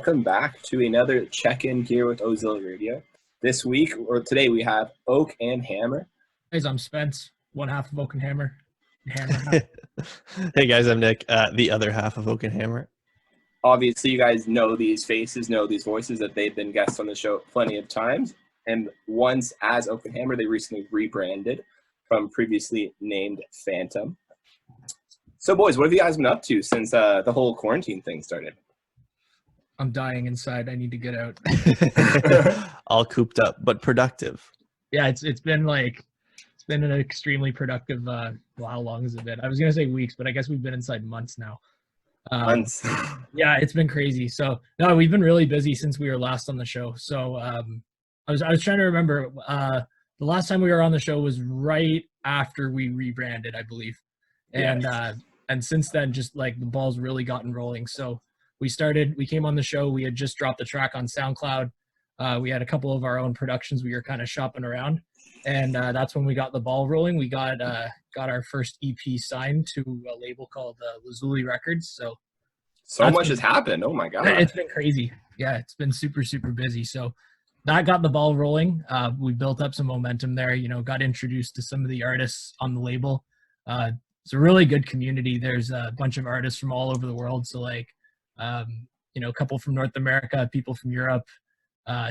welcome back to another check-in here with Ozilla Radio. This week, or today, we have Oak and Hammer. Guys, I'm Spence, one half of Oak and Hammer. Hey guys, I'm Nick, the other half of Oak and Hammer. Obviously, you guys know these faces, know these voices, that they've been guests on the show plenty of times. And once as Oak and Hammer, they recently rebranded from previously named Phantom. So, boys, what have you guys been up to since the whole quarantine thing started? I'm dying inside. I need to get out. All cooped up, but productive. Yeah, it's been an extremely productive. Well, how long has it been? I was gonna say weeks, but I guess we've been inside months now. Months. Yeah, it's been crazy. So no, we've been really busy since we were last on the show. So I was trying to remember. The last time we were on the show was right after we rebranded, I believe, and Yes. And since then, just like the ball's really gotten rolling. So we came on the show. We had just dropped the track on SoundCloud. We had a couple of our own productions we were kind of shopping around. And that's when we got the ball rolling. We got our first EP signed to a label called Lazuli Records. So much has happened. Oh, my God. It's been crazy. Yeah, it's been super, super busy. So that got the ball rolling. We built up some momentum there, got introduced to some of the artists on the label. It's a really good community. There's a bunch of artists from all over the world. So a couple from North America, people from Europe,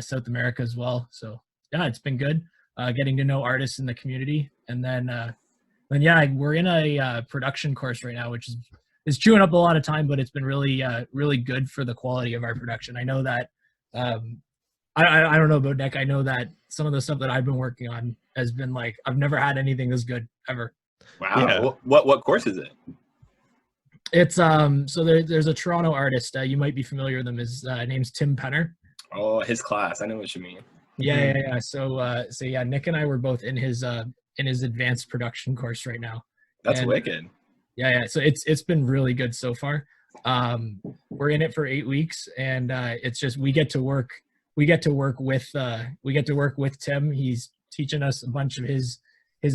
South America as well. So yeah, it's been good. Getting to know artists in the community. And then we're in a production course right now, which is chewing up a lot of time, but it's been really, really good for the quality of our production. I know that, I don't know about Nick. I know that some of the stuff that I've been working on has been I've never had anything this good ever. Wow. Yeah. What course is it? It's, so there's a Toronto artist, you might be familiar with him. His name's Tim Penner. Oh, his class. I know what you mean. Yeah. So yeah, Nick and I were both in his advanced production course right now. That's wicked. Yeah. So it's been really good so far. We're in it for 8 weeks, and it's just we get to work with Tim. He's teaching us a bunch of his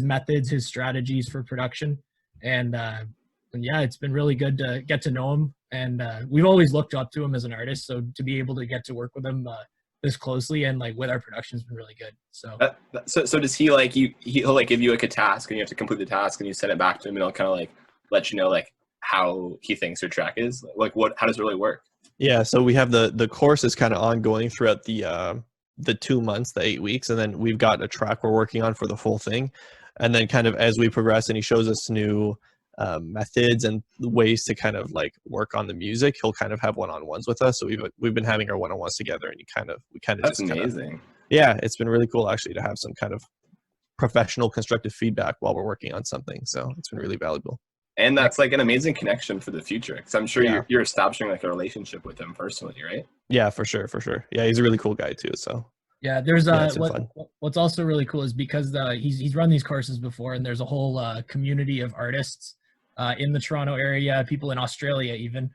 methods, his strategies for production, and yeah, it's been really good to get to know him. And we've always looked up to him as an artist, so to be able to get to work with him this closely and with our production has been really good. So so does he he'll give you a task and you have to complete the task and you send it back to him and he'll kind of let you know how he thinks your track is? How does it really work? Yeah, so we have the course is kind of ongoing throughout the 2 months, the 8 weeks, and then we've got a track we're working on for the full thing. And then kind of as we progress and he shows us new methods and ways to kind of work on the music, he'll kind of have one-on-ones with us. So we've been having our one-on-ones together, and we kind of That's amazing. Yeah, it's been really cool actually to have some kind of professional constructive feedback while we're working on something. So it's been really valuable. And that's an amazing connection for the future, because I'm sure you're establishing a relationship with him personally, right? Yeah, for sure. Yeah, he's a really cool guy too. So yeah, there's what's also really cool is because he's run these courses before, and there's a whole community of artists in the Toronto area, people in Australia even,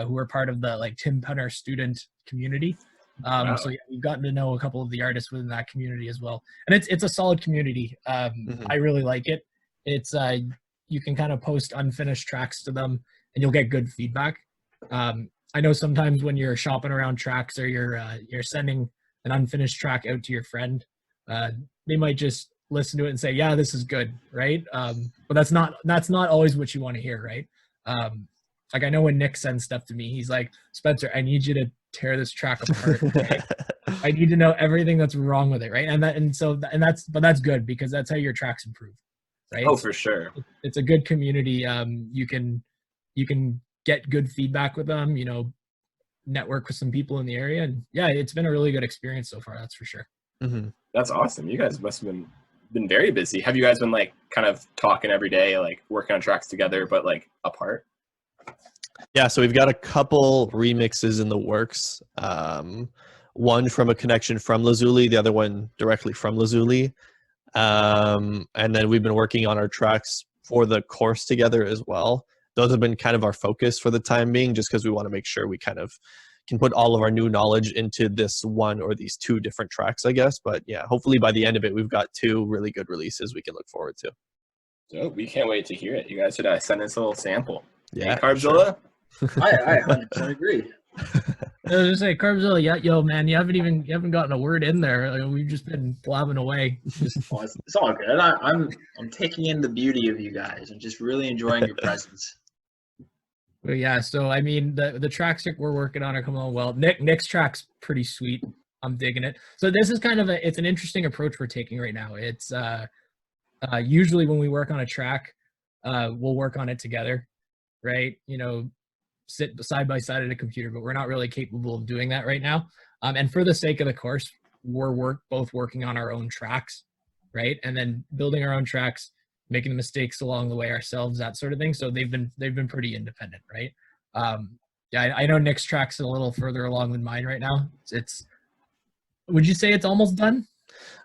who are part of the Tim Penner student community. Wow. So yeah, we've gotten to know a couple of the artists within that community as well, and it's a solid community. I really like it. It's you can kind of post unfinished tracks to them, and you'll get good feedback. I know sometimes when you're shopping around tracks or you're sending an unfinished track out to your friend, they might just listen to it and say, yeah, this is good, right? But that's not always what you want to hear, right? I know when Nick sends stuff to me, he's like, Spencer, I need you to tear this track apart, right? I need to know everything that's wrong with it, right? But that's good, because that's how your tracks improve, right? Oh, for sure. It's a good community. You can get good feedback with them, network with some people in the area, and yeah, it's been a really good experience so far, that's for sure. Mm-hmm. That's awesome. You guys must have been very busy. Have you guys been kind of talking every day, working on tracks together but apart? Yeah, so we've got a couple remixes in the works. One from a connection from Lazuli, the other one directly from Lazuli. And then we've been working on our tracks for the course together as well. Those have been kind of our focus for the time being, just because we want to make sure we kind of can put all of our new knowledge into this one or these two different tracks, I guess. But yeah, hopefully by the end of it, we've got 2 really good releases we can look forward to. So we can't wait to hear it. You guys should send us a little sample. Yeah, hey, Carbzilla? I 100% agree. I was just say, Carbzilla, yeah, yo, man, you haven't gotten a word in there. Like, we've just been blabbing away. Well, it's all good. I'm taking in the beauty of you guys. I'm just really enjoying your presence. But yeah, so I mean, the tracks that we're working on are coming along well. Nick's track's pretty sweet. I'm digging it. So this is kind of it's an interesting approach we're taking right now. It's usually when we work on a track, we'll work on it together, right? You know, sit side by side at a computer, but we're not really capable of doing that right now. And for the sake of the course, we're both working on our own tracks, right? And then building our own tracks, making the mistakes along the way ourselves, that sort of thing. So they've been pretty independent, right? Yeah, I know Nick's track's a little further along than mine right now. Would you say it's almost done?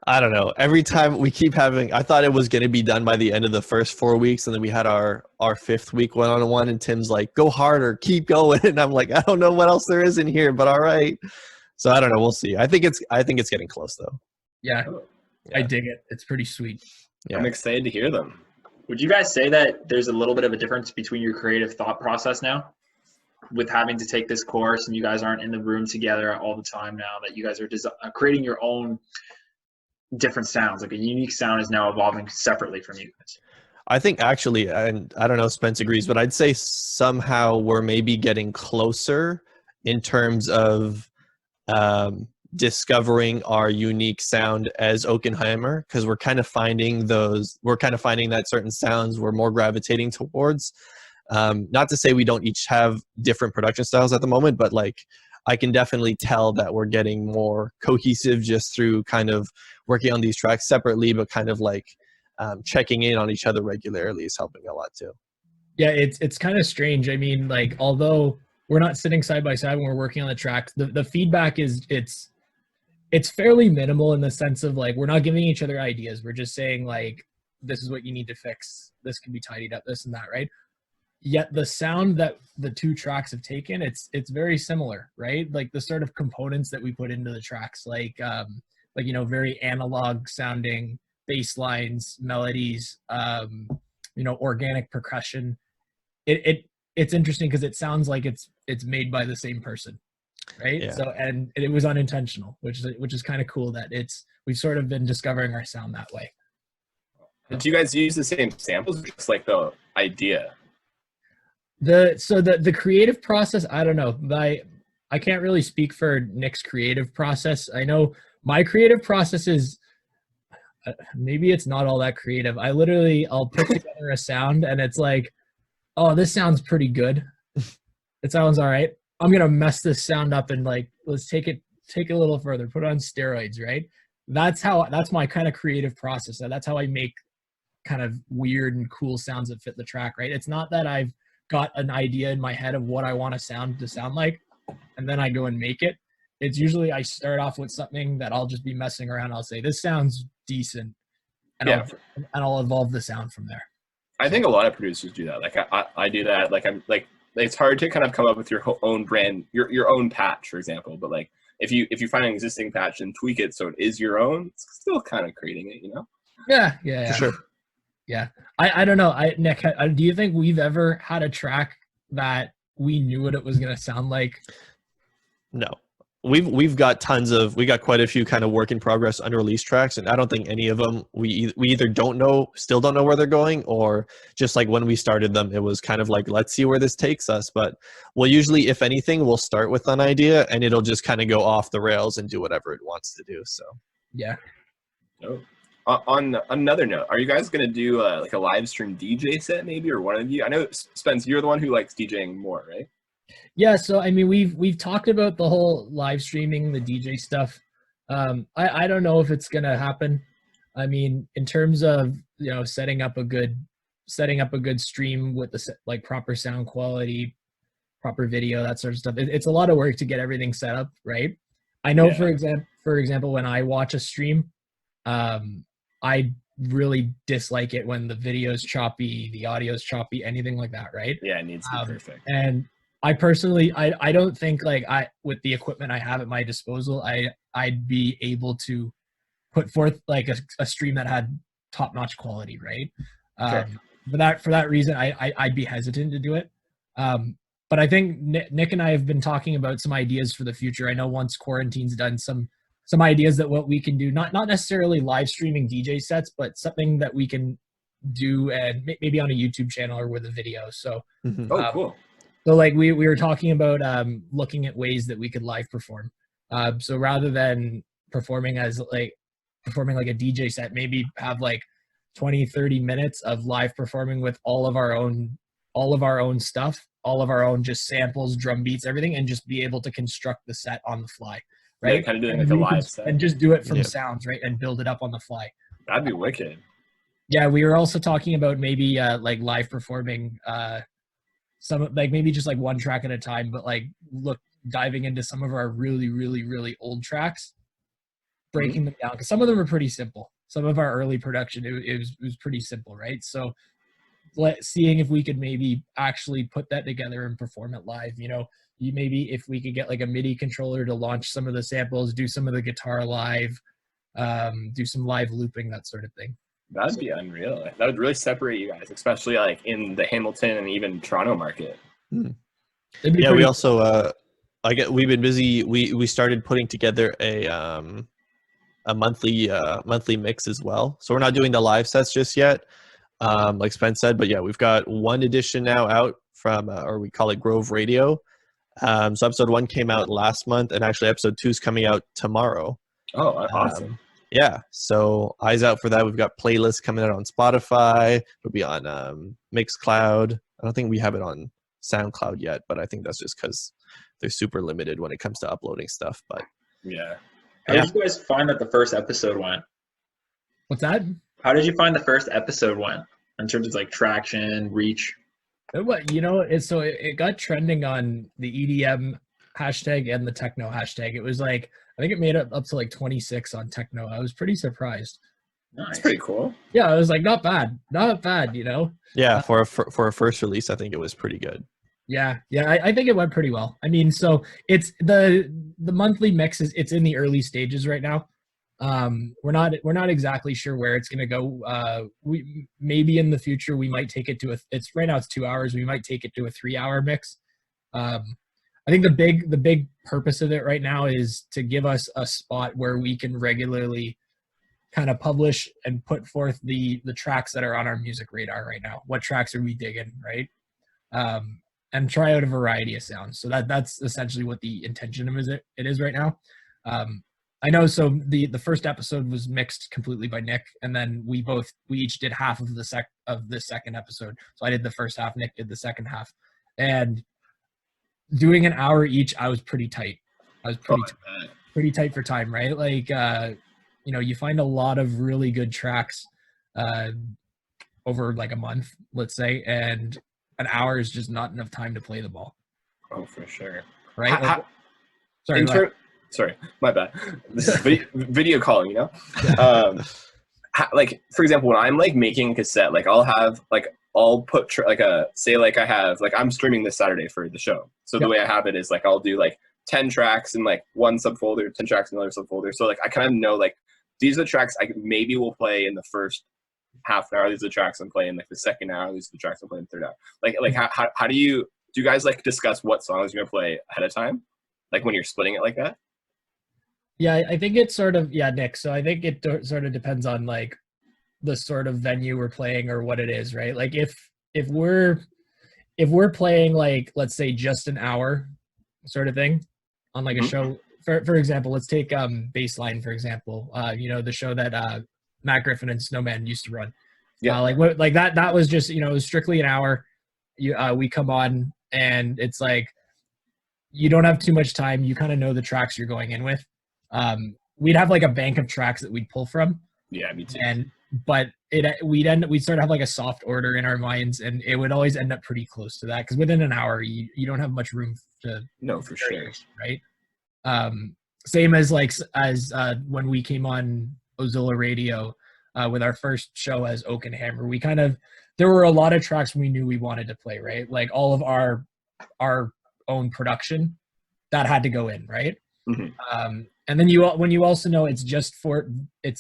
I don't know. Every time we keep having, I thought it was going to be done by the end of the first 4 weeks, and then we had our fifth week one-on-one, and Tim's like, "Go harder, keep going," and I'm like, "I don't know what else there is in here, but all right." So I don't know. We'll see. I think it's getting close though. Yeah, Yeah. I dig it. It's pretty sweet. Yeah. I'm excited to hear them. Would you guys say that there's a little bit of a difference between your creative thought process now, with having to take this course and you guys aren't in the room together all the time now, that you guys are creating your own different sounds, like a unique sound is now evolving separately from you guys? I think actually, and I don't know if Spence agrees, but I'd say somehow we're maybe getting closer in terms of discovering our unique sound as Oakenheimer, because we're kind of finding that certain sounds we're more gravitating towards. Not to say we don't each have different production styles at the moment, but like I can definitely tell that we're getting more cohesive just through kind of working on these tracks separately, but kind of like checking in on each other regularly is helping a lot too. Yeah, it's kind of strange. I mean, like, although we're not sitting side by side when we're working on the tracks, the feedback is it's fairly minimal in the sense of like we're not giving each other ideas. We're just saying like, this is what you need to fix. This can be tidied up, this and that, right? Yet the sound that the two tracks have taken, it's very similar, right? Like the sort of components that we put into the tracks, like you know, very analog sounding bass lines, melodies, you know, organic percussion. It's interesting because it sounds like it's made by the same person, right? Yeah. So and it was unintentional, which is kind of cool that we've sort of been discovering our sound that way. Do you guys use the same samples, or just like the idea? The creative process, I don't know. I can't really speak for Nick's creative process. I know my creative process is maybe it's not all that creative. I'll put together a sound and it's like, oh, this sounds pretty good. It sounds all right. I'm gonna mess this sound up and like let's take it a little further, put it on steroids, right? That's my kind of creative process. That's how I make kind of weird and cool sounds that fit the track, right? It's not that I've got an idea in my head of what I want a sound to sound like, and then I go and make it. It's usually I start off with something that I'll just be messing around. I'll say, this sounds decent, and I'll evolve the sound from there. I think a lot of producers do that. Like I do that. Like I'm like it's hard to kind of come up with your own brand, your own patch, for example. But like if you find an existing patch and tweak it so it is your own, it's still kind of creating it, you know? Yeah. For sure. Yeah, I don't know. Nick, do you think we've ever had a track that we knew what it was gonna sound like? No. We've got quite a few kind of work in progress unreleased tracks, and I don't think any of them we either still don't know where they're going, or just like when we started them, it was kind of like, let's see where this takes us. But we'll usually, if anything, we'll start with an idea and it'll just kind of go off the rails and do whatever it wants to do. So yeah. Oh. On another note, are you guys gonna do like a live stream DJ set maybe, or one of you? I know Spence, you're the one who likes DJing more, right? Yeah, so I mean, we've talked about the whole live streaming, the DJ stuff. I don't know if it's gonna happen. I mean, in terms of, you know, setting up a good stream with the like proper sound quality, proper video, that sort of stuff. It's a lot of work to get everything set up, right? I know, for example, when I watch a stream, I really dislike it when the video's choppy, the audio's choppy, anything like that, right? Yeah, it needs to be perfect. And I personally, I don't think like with the equipment I have at my disposal, I'd be able to put forth like a stream that had top-notch quality, right? Sure. For that reason, I'd be hesitant to do it. but I think Nick and I have been talking about some ideas for the future. I know once quarantine's done, some ideas that what we can do, not necessarily live streaming DJ sets, but something that we can do and maybe on a YouTube channel or with a video. So, Oh, cool. So like we were talking about looking at ways that we could live perform. So rather than performing like a DJ set, maybe have like 20-30 minutes of live performing with all of our own stuff, all of our own just samples, drum beats, everything, and just be able to construct the set on the fly, right? Yeah, kind of doing like a live set. And just do it from sounds, right? And build it up on the fly. That'd be wicked. Yeah, we were also talking about maybe like live performing some, like maybe just like one track at a time, but like diving into some of our really, really, really old tracks, breaking them down, because some of them are pretty simple. Some of our early production, it was pretty simple, right? So seeing if we could maybe actually put that together and perform it live. Maybe if we could get like a MIDI controller to launch some of the samples, do some of the guitar live, do some live looping, that sort of thing. That'd be unreal. That would really separate you guys, especially like in the Hamilton and even Toronto market. Yeah, we also we've been busy. We started putting together a monthly mix as well. So we're not doing the live sets just yet, like Spence said, but yeah, we've got one edition now out from, or we call it Grove Radio. So episode 1 came out last month, and actually episode 2 is coming out tomorrow. Oh, awesome. Yeah, so eyes out for that. We've got playlists coming out on Spotify. It'll be on Mixcloud. I don't think we have it on SoundCloud yet, but I think that's just because they're super limited when it comes to uploading stuff. But yeah. How did you guys find that the first episode went? What's that? How did you find the first episode went in terms of like traction, reach? It got trending on the EDM hashtag and the techno hashtag. It was like, I think it made it up to like 26 on techno. I was pretty surprised. Nice. That's pretty cool. Yeah, I was like, not bad. Yeah, for a first release, I think it was pretty good. Yeah, I think it went pretty well. I mean, so it's the monthly mix it's in the early stages right now. We're not exactly sure where it's gonna go. We maybe in the future we might take it to it's right now it's 2 hours. We might take it to a 3-hour mix. I think the big purpose of it right now is to give us a spot where we can regularly kind of publish and put forth the tracks that are on our music radar right now. What tracks are we digging, right? And try out a variety of sounds. So that's essentially what the intention of it is right now. I know. So the first episode was mixed completely by Nick, and then we each did half of the second episode. So I did the first half, Nick did the second half, and doing an hour each, I was pretty tight. I was pretty tight for time, right? Like, you find a lot of really good tracks over like a month, let's say, and an hour is just not enough time to play the ball. Oh, for sure. Right? Sorry, my bad. This is video calling, Yeah. Like, for example, when I'm like making a cassette, like I'll put I'm streaming this Saturday for the show. So the way I have it is like I'll do like 10 tracks in like one subfolder, 10 tracks in another subfolder. So like I kind of know like these are the tracks I maybe will play in the first half an hour. These are the tracks I'm playing like the second hour. These are the tracks I'm playing the third hour. Like how do you guys like discuss what songs you're gonna play ahead of time? Like when you're splitting it like that? Yeah, I think it's sort of, Nick. So I think it sort of depends on like the sort of venue we're playing or what it is, right? Like if we're playing like, let's say just an hour sort of thing on like a show, for example, let's take Baseline, for example, the show that Matt Griffin and Snowman used to run. Yeah. Like that was just, it was strictly an hour. We come on and it's like, you don't have too much time. You kind of know the tracks you're going in with. We'd have like a bank of tracks that we'd pull from. Yeah, me too. But we'd sort of have like a soft order in our minds, and it would always end up pretty close to that because within an hour you don't have much room to. No, for sure. Right. Same as when we came on Ozilla Radio with our first show as Oak and Hammer, there were a lot of tracks we knew we wanted to play, right? Like all of our own production that had to go in, right? Mm-hmm. And then when you also know it's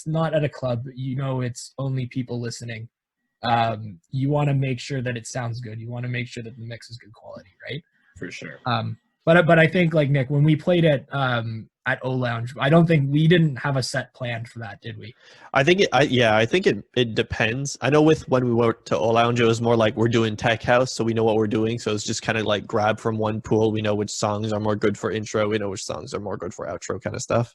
not at a club, it's only people listening. You want to make sure that it sounds good. You want to make sure that the mix is good quality, right? For sure. But I think like Nick, when we played it at O Lounge, I don't think we didn't have a set plan for that, did we? I think it depends. I know with when we went to O Lounge, it was more like we're doing tech house, so we know what we're doing. So it's just kind of like grab from one pool. We know which songs are more good for intro. We know which songs are more good for outro, kind of stuff.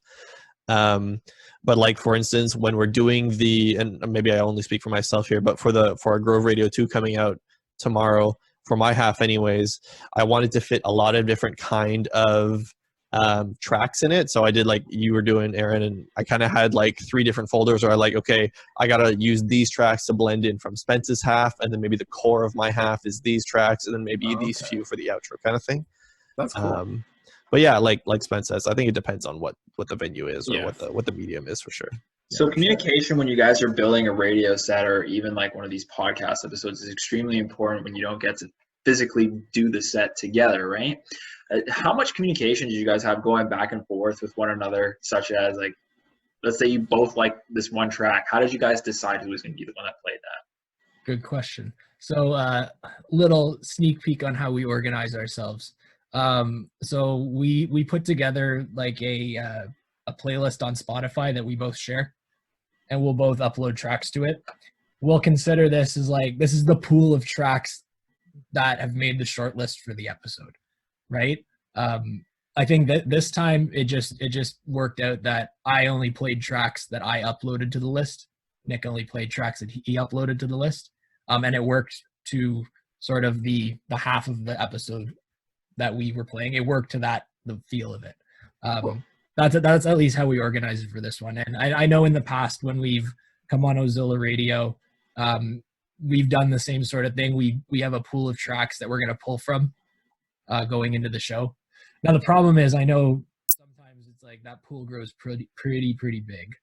But like for instance, when we're doing and maybe I only speak for myself here, but for our Grove Radio 2 coming out tomorrow, for my half anyways, I wanted to fit a lot of different kind of tracks in it. So I did like you were doing, Aaron, and I kind of had like 3 different folders where I like, okay, I gotta use these tracks to blend in from Spence's half, and then maybe the core of my half is these tracks, and then maybe these few for the outro kind of thing. That's cool. But yeah, like Spence says, I think it depends on what the venue is or what the medium is for sure. So communication when you guys are building a radio set or even like one of these podcast episodes is extremely important when you don't get to physically do the set together, right? How much communication did you guys have going back and forth with one another, such as like, let's say you both like this one track. How did you guys decide who was going to be the one that played that? Good question. So little sneak peek on how we organize ourselves. So we put together like a playlist on Spotify that we both share, and we'll both upload tracks to it. We'll consider this as like, this is the pool of tracks that have made the short list for the episode, right? I think that this time it just worked out that I only played tracks that I uploaded to the list. Nick only played tracks that he uploaded to the list. And it worked to sort of the half of the episode that we were playing. It worked to the feel of it. That's at least how we organized it for this one. And I know in the past when we've come on Ozilla Radio, we've done the same sort of thing. We have a pool of tracks that we're going to pull from going into the show. Now the problem is, I know sometimes it's like that pool grows pretty big.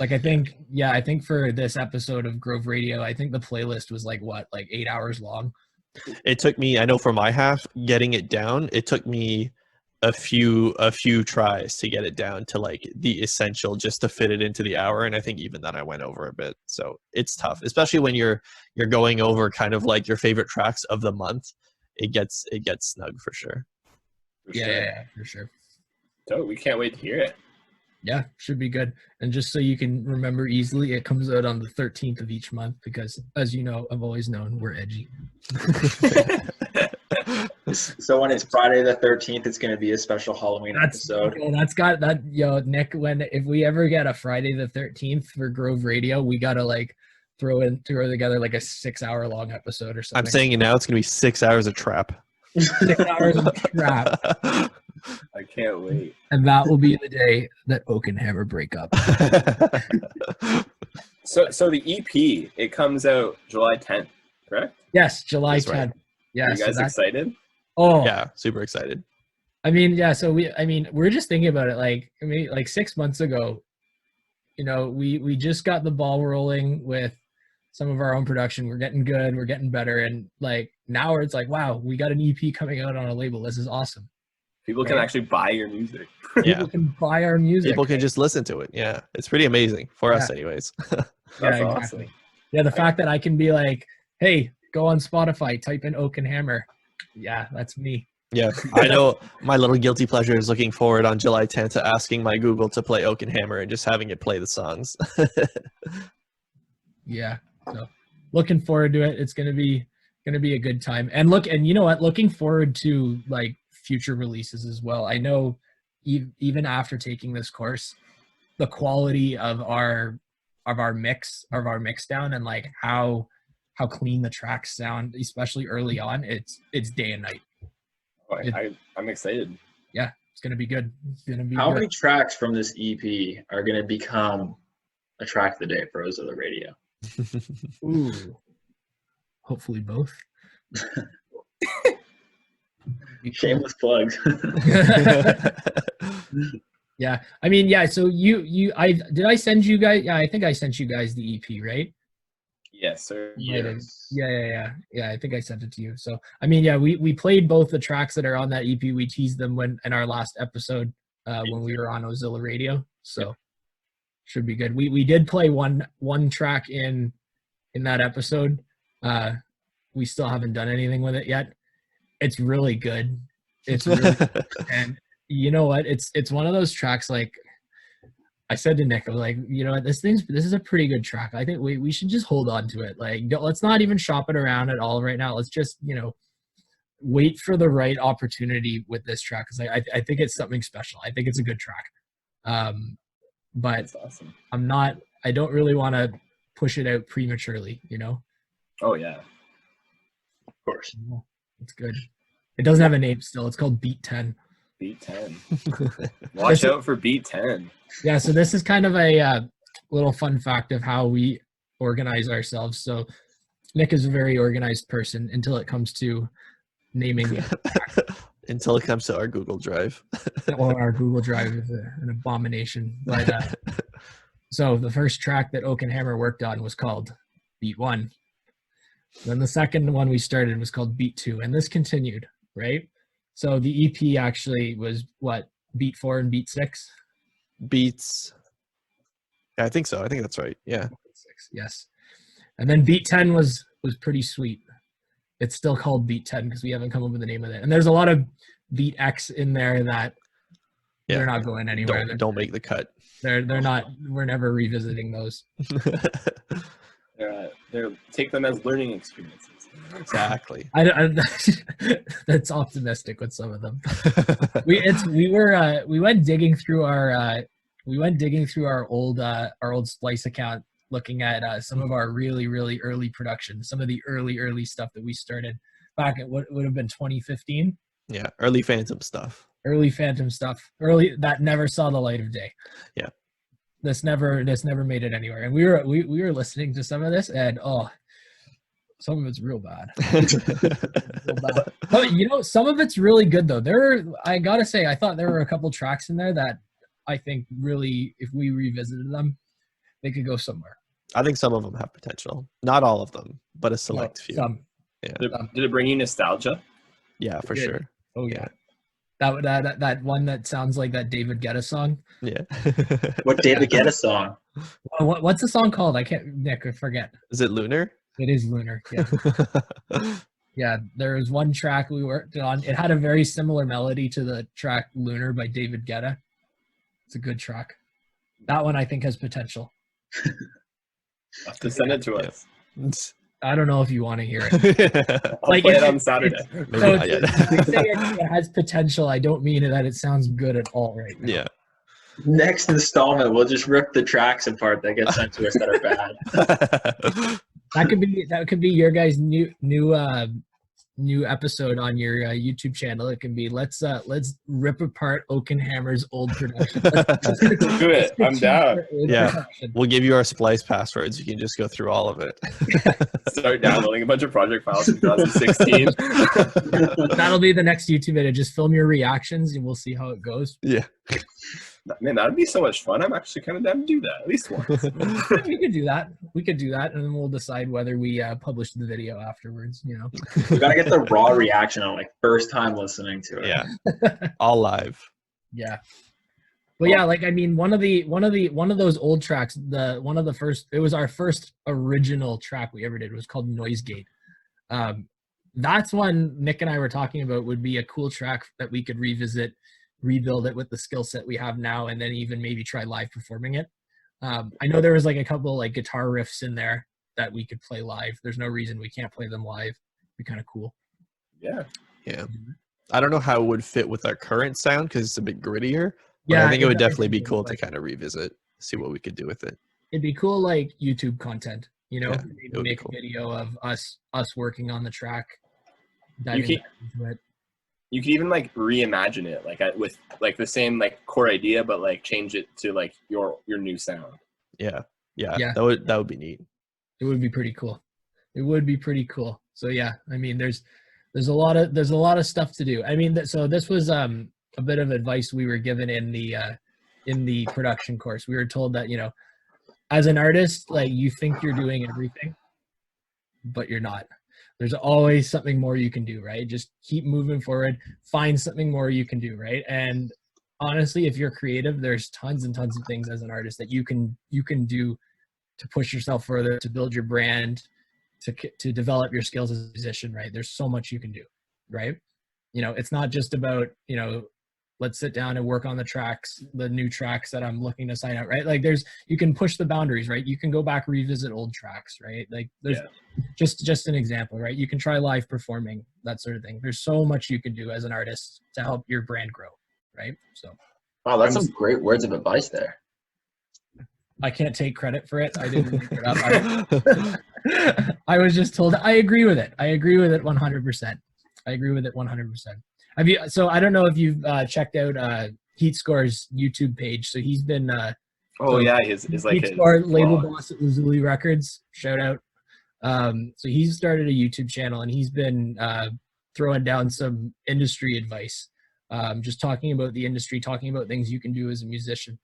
Like I think for this episode of Grove Radio, I think the playlist was like 8 hours long. It took me, I know for my half, getting it down, it took me a few tries to get it down to like the essential just to fit it into the hour, and I think even then I went over a bit. So it's tough, especially when you're going over kind of like your favorite tracks of the month. It gets snug for sure. Yeah, for sure. So we can't wait to hear it. Yeah, should be good. And just so you can remember easily, it comes out on the 13th of each month because, as you know, I've always known we're edgy. So when it's Friday the 13th, it's going to be a special Halloween episode. That's got that, Nick, if we ever get a Friday the 13th for Grove Radio, we got to like throw together like a 6-hour long episode or something. I'm saying it now, it's going to be 6 hours of trap. 6 hours of trap. I can't wait. And that will be the day that Oak and Hammer break up. So the EP, it comes out July 10th, correct? Yes, July 10th. Right. Yeah. Are you guys excited? Oh Yeah, super excited. I mean, yeah. So we're just thinking about it. Like 6 months ago, we just got the ball rolling with some of our own production. We're getting good. We're getting better. And like now it's like, wow, we got an EP coming out on a label. This is awesome. People can actually buy your music. People can buy our music. People can just listen to it. Yeah, it's pretty amazing for us anyways. That's awesome. Yeah, the fact that I can be like, hey, go on Spotify, type in Oak and Hammer. Yeah, that's me. Yeah, I know my little guilty pleasure is looking forward on July 10th to asking my Google to play Oak and Hammer and just having it play the songs. Yeah, so looking forward to it. It's gonna be a good time. And you know what? Looking forward to like future releases as well. I know even after taking this course, the quality of our mix down and like how clean the tracks sound, especially early on, it's day and night. Oh, I'm excited. Yeah, it's gonna be good. How many tracks from this EP are gonna become a track of the day for Ozilla Radio? Ooh, hopefully both. Shameless plugs. Yeah, I mean, yeah. So did I send you guys? Yeah, I think I sent you guys the EP, right? Yes, sir. Yes. Yeah. I think I sent it to you. So I mean, yeah, we played both the tracks that are on that EP. We teased them in our last episode when we were on Ozilla Radio. So should be good. We did play one track in that episode. We still haven't done anything with it yet. It's really good. It's really and you know what? It's one of those tracks, like I said to Nick, I was like, you know what, this is a pretty good track. I think we should just hold on to it. Like, let's not even shop it around at all right now. Let's just, wait for the right opportunity with this track, because I think it's something special. I think it's a good track. But That's awesome. I don't really want to push it out prematurely, Oh yeah, Of course. It's good. It doesn't have a name still. It's called Beat 10. Beat 10. Watch out for Beat 10. Yeah, so this is kind of a little fun fact of how we organize ourselves. So Nick is a very organized person until it comes to naming. Until it comes to our Google Drive. Well, our Google Drive is an abomination. But so the first track that Oak and Hammer worked on was called Beat 1. Then the second one we started was called Beat 2, and this continued, right? So the EP actually was what, Beat 4 and Beat 6? Beats. Yeah, I think so. I think that's right. Yeah. 6, yes. And then Beat 10 was pretty sweet. It's still called Beat 10 because we haven't come up with the name of it. And there's a lot of Beat X in there that they're not going anywhere. Don't make the cut. They're not. We're never revisiting those. They're take them as learning experiences. Exactly. That's optimistic with some of them. We went digging through our old Splice account, looking at some of our really, really early production, some of the early stuff that we started back at what would have been 2015. Yeah, early Phantom stuff. Early that never saw the light of day. Yeah. This never made it anywhere. And we were listening to some of this, and some of it's real bad. But some of it's really good though. I gotta say, I thought there were a couple tracks in there that I think really, if we revisited them, they could go somewhere. I think some of them have potential. Not all of them, but a select few. Some. Yeah. Did it bring you nostalgia? Yeah, for sure. Oh yeah. That one that sounds like that David Guetta song. Yeah. What David Guetta song? What's the song called? I forget. Is it Lunar? It is Lunar. Yeah. Yeah, there was one track we worked on. It had a very similar melody to the track Lunar by David Guetta. It's a good track. That one I think has potential. Have to send it to us. I don't know if you want to hear it. I'll play it on Saturday. Maybe not yet. It has potential. I don't mean that it sounds good at all right now. Yeah. Next installment, we'll just rip the tracks apart that get sent to us that are bad. That could be your guys' new episode on your YouTube channel. It can be let's rip apart Oak and Hammer's old production. Let's do it. I'm down. Yeah, we'll give you our Splice passwords. You can just go through all of it. Start downloading a bunch of project files from 2016. That'll be the next YouTube video. Just film your reactions and we'll see how it goes. Yeah. Man, that would be so much fun. I'm actually kind of down to do that at least once. We could do that, and then we'll decide whether we publish the video afterwards. We gotta get the raw reaction on first time listening to it. Yeah, all live. Yeah, but yeah, one of those old tracks. It was our first original track we ever did. It was called Noise Gate. That's one Nick and I were talking about would be a cool track that we could revisit, rebuild it with the skill set we have now, and then even maybe try live performing it. I know there was a couple guitar riffs in there that we could play live. There's no reason we can't play them live. It'd be kind of cool. Yeah. I don't know how it would fit with our current sound because it's a bit grittier. But Yeah, I think it would definitely be cool to kind of revisit, see what we could do with it. It'd be cool, YouTube content. Maybe it would be make cool. a video of us working on the track. You Diving into it. You could even reimagine it with the same core idea, but change it to your new sound. Yeah. Yeah. That would be neat. It would be pretty cool. So yeah, there's a lot of stuff to do. So this was a bit of advice we were given in the production course. We were told that as an artist, you think you're doing everything, but you're not. There's always something more you can do, right? Just keep moving forward, find something more you can do, right? And honestly, if you're creative, there's tons and tons of things as an artist that you can do to push yourself further, to build your brand, to develop your skills as a musician, right? There's so much you can do, right? you know, it's not just about, you know, let's sit down and work on the tracks, the new tracks that I'm looking to sign out, right? Like you can push the boundaries, right? You can go back, revisit old tracks, right? Like there's just an example, right? You can try live performing, that sort of thing. There's so much you can do as an artist to help your brand grow, right? So. Wow, that's some great words of advice there. I can't take credit for it. I didn't make it up. I was just told. I agree with it. I agree with it 100%. I agree with it 100%. So I don't know if you've checked out Heat Score's YouTube page. So he's been his like Heat Score label boss at Lazuli Records. Shout out. So he's started a YouTube channel and he's been throwing down some industry advice, just talking about the industry, talking about things you can do as a musician.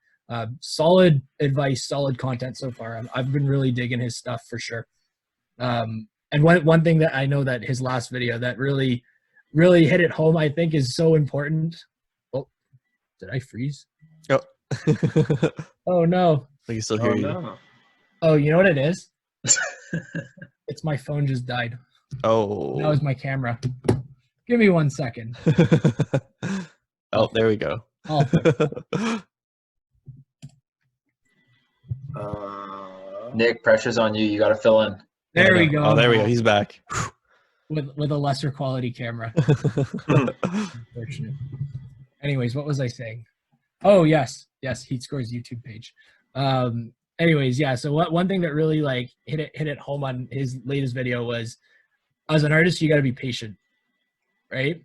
Solid advice, solid content so far. I've been really digging his stuff for sure. And one thing that I know that his last video that really hit it home, I think, is so important. Oh, did I freeze? Oh. Oh no. I can still hear you. No. Oh, you know what it is? It's my phone just died. Oh. That was my camera. Give me 1 second. Oh, there we go. Oh. Nick, pressure's on you. You got to fill in. There we go. Oh, there we go. He's back. With a lesser quality camera. Unfortunate. Anyways, what was I saying? Oh, yes. Heat Score's YouTube page. Anyways, yeah. So one thing that really like hit it home on his latest video was, as an artist, you got to be patient, right?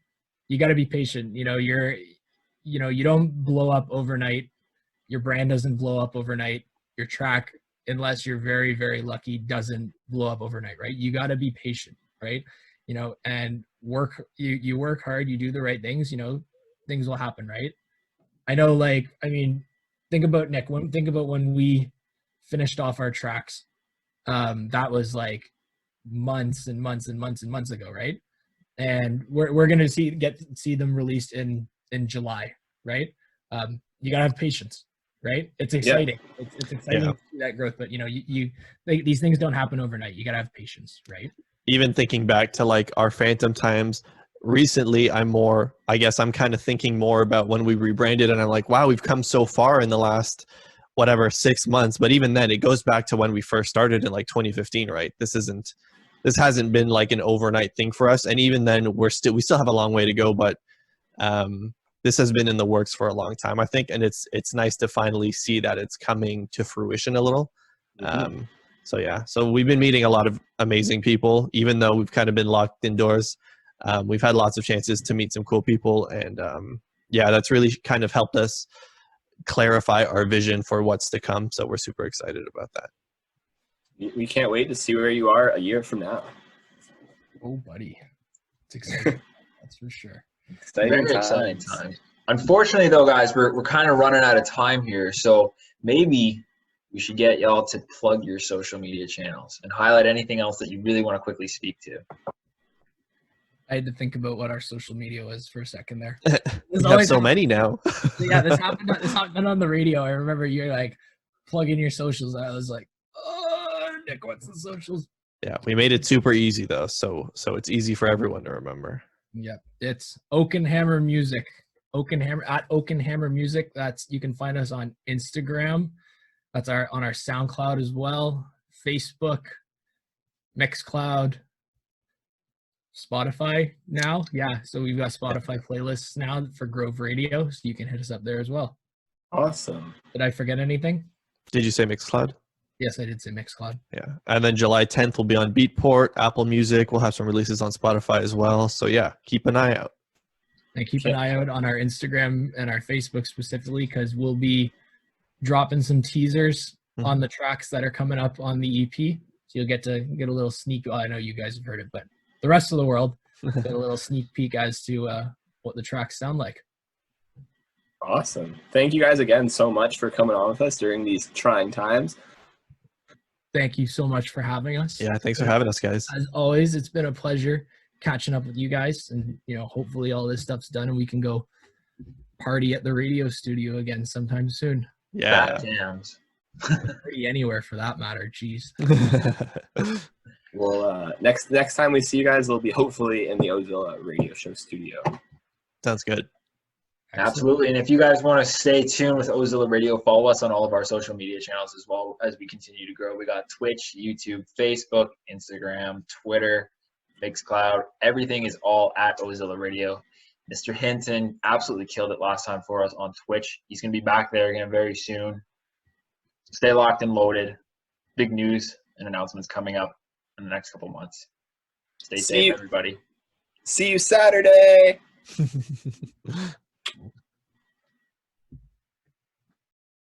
You got to be patient. You know, you don't blow up overnight. Your brand doesn't blow up overnight. Your track, unless you're very, very lucky, doesn't blow up overnight, right? You got to be patient, right? You know, and you work hard, you do the right things, you know, things will happen, right? I know, like, I mean, think about Nick, think about when we finished off our tracks. That was like months and months and months and months ago, right? And we're gonna see them released in July, right? You gotta have patience, right? It's exciting. Yeah. It's exciting to see that growth, but you know, these things don't happen overnight. You gotta have patience, right? Even thinking back to like our Phantom times recently, I'm kind of thinking more about when we rebranded, and I'm like, wow, we've come so far in the last 6 months. But even then, it goes back to when we first started in like 2015, right? This hasn't been like an overnight thing for us, and even then, we still have a long way to go. But this has been in the works for a long time, I think, and it's nice to finally see that it's coming to fruition a little. Mm-hmm. So we've been meeting a lot of amazing people, even though we've kind of been locked indoors. We've had lots of chances to meet some cool people, and that's really kind of helped us clarify our vision for what's to come. So we're super excited about that. We can't wait to see where you are a year from now. Oh, buddy. It's exciting. That's for sure. Very exciting times. Unfortunately, though, guys, we're kind of running out of time here. So maybe we should get y'all to plug your social media channels and highlight anything else that you really want to quickly speak to. I had to think about what our social media was for a second there. We have so many now. Yeah, this happened on the radio. I remember you're like, plug in your socials. I was like, oh, Nick, what's the socials? Yeah, we made it super easy though, so it's easy for everyone to remember. Yeah, it's Oak and Hammer Music. Oak and Hammer Music. You can find us on Instagram. That's on our SoundCloud as well. Facebook, Mixcloud, Spotify now. Yeah, so we've got Spotify playlists now for Grove Radio, so you can hit us up there as well. Awesome. Did I forget anything? Did you say Mixcloud? Yes, I did say Mixcloud. Yeah, and then July 10th will be on Beatport, Apple Music. We'll have some releases on Spotify as well. So yeah, keep an eye out. And keep an eye out on our Instagram and our Facebook specifically, because we'll be dropping some teasers on the tracks that are coming up on the EP. So you'll get a little sneak. Well, I know you guys have heard it, but the rest of the world get a little sneak peek as to what the tracks sound like. Awesome. Thank you guys again so much for coming on with us during these trying times. Thank you so much for having us. Yeah, thanks for having us, guys. As always, it's been a pleasure catching up with you guys, and hopefully all this stuff's done and we can go party at the radio studio again sometime soon. Yeah. Jams. Party anywhere for that matter. Jeez. Well, next time we see you guys, we'll be hopefully in the Oakville radio show studio. Sounds good. Excellent. Absolutely. And if you guys want to stay tuned with Ozilla Radio, follow us on all of our social media channels as well as we continue to grow. We got Twitch, YouTube, Facebook, Instagram, Twitter, Mixcloud. Everything is all at Ozilla Radio. Mr. Hinton absolutely killed it last time for us on Twitch. He's going to be back there again very soon. Stay locked and loaded. Big news and announcements coming up in the next couple months. Stay safe, everybody. See you Saturday.